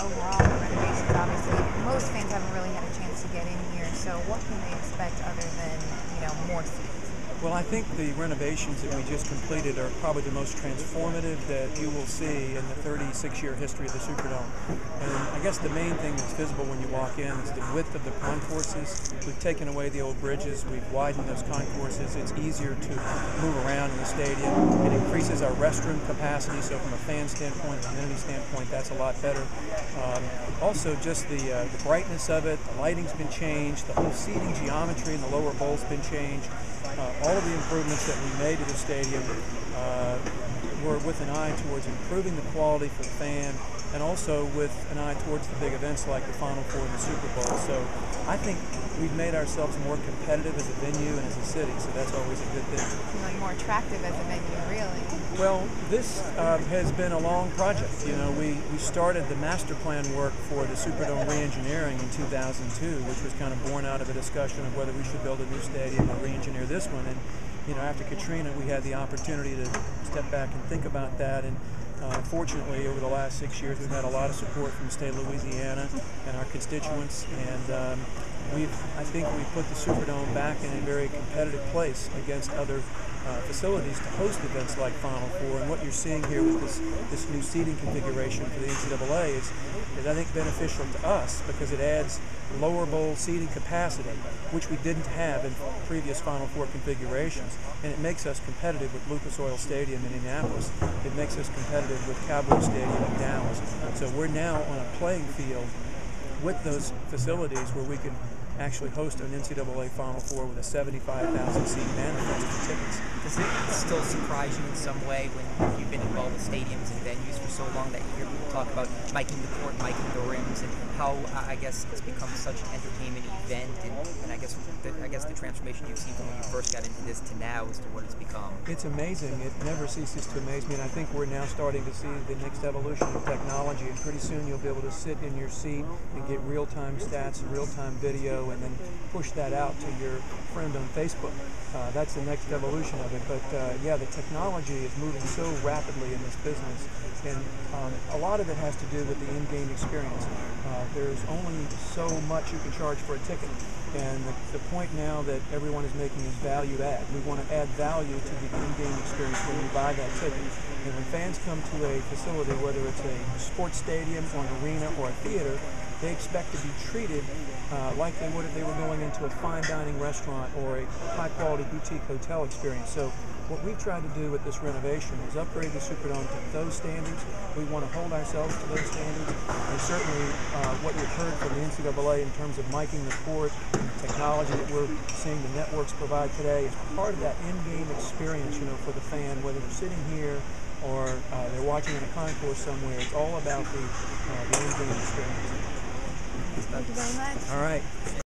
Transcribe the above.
overall the renovations? Obviously, most fans haven't really had a chance to get in here, so what can they expect other than, more seats? Well, I think the renovations that we just completed are probably the most transformative that you will see in the 36-year history of the Superdome. And I guess the main thing that's visible when you walk in is the width of the concourses. We've taken away the old bridges. We've widened those concourses. It's easier to move around in the stadium. It increases our restroom capacity, so from a fan standpoint, a community standpoint, that's a lot better. Also, just the brightness of it, the lighting's been changed, the whole seating geometry in the lower bowl's been changed. All of the improvements that we made to the stadium were with an eye towards improving the quality for the fan, and also with an eye towards the big events like the Final Four and the Super Bowl. So I think we've made ourselves more competitive as a venue and as a city, so that's always a good thing. Like more attractive as a venue, really. Well, this has been a long project. We started the master plan work for the Superdome re-engineering in 2002, which was kind of born out of a discussion of whether we should build a new stadium or re-engineer this one. And after Katrina, we had the opportunity to step back and think about that. And fortunately, over the last 6 years, we've had a lot of support from the state of Louisiana and our constituents, and I think we've put the Superdome back in a very competitive place against other facilities to host events like Final Four. And what you're seeing here with this new seating configuration for the NCAA is I think beneficial to us because it adds lower bowl seating capacity, which we didn't have in previous Final Four configurations, and it makes us competitive with Lucas Oil Stadium in Indianapolis. It makes us competitive with Cowboy Stadium in Dallas. So we're now on a playing field with those facilities where we can actually host an NCAA Final Four with a 75,000 seat manifest for tickets. Does it still surprise you in some way when you've been involved with stadiums and venues for so long that you hear people talk about miking the court, miking the rims, and how I guess it's become such an entertainment event, and I guess the transformation you've seen from when you first got into this to now as to what it's become? It's amazing. It never ceases to amaze me, and I think we're now starting to see the next evolution of technology, and pretty soon you'll be able to sit in your seat and get real-time stats and real-time video and then push that out to your friend on Facebook. That's the next evolution of it. But yeah, the technology is moving so rapidly in this business, and a lot of it has to do with the in-game experience. There's only so much you can charge for a ticket, and the point now that everyone is making is value add. We want to add value to the in-game experience when you buy that ticket. And when fans come to a facility, whether it's a sports stadium or an arena or a theater, they expect to be treated like they would if they were going into a fine dining restaurant or a high-quality boutique hotel experience. So what we've tried to do with this renovation is upgrade the Superdome to those standards. We want to hold ourselves to those standards, and certainly what we've heard from the NCAA in terms of miking the court, technology that we're seeing the networks provide today is part of that in-game experience, for the fan, whether they're sitting here or they're watching in a concourse somewhere. It's all about the in-game experience. Thank you very much. All right.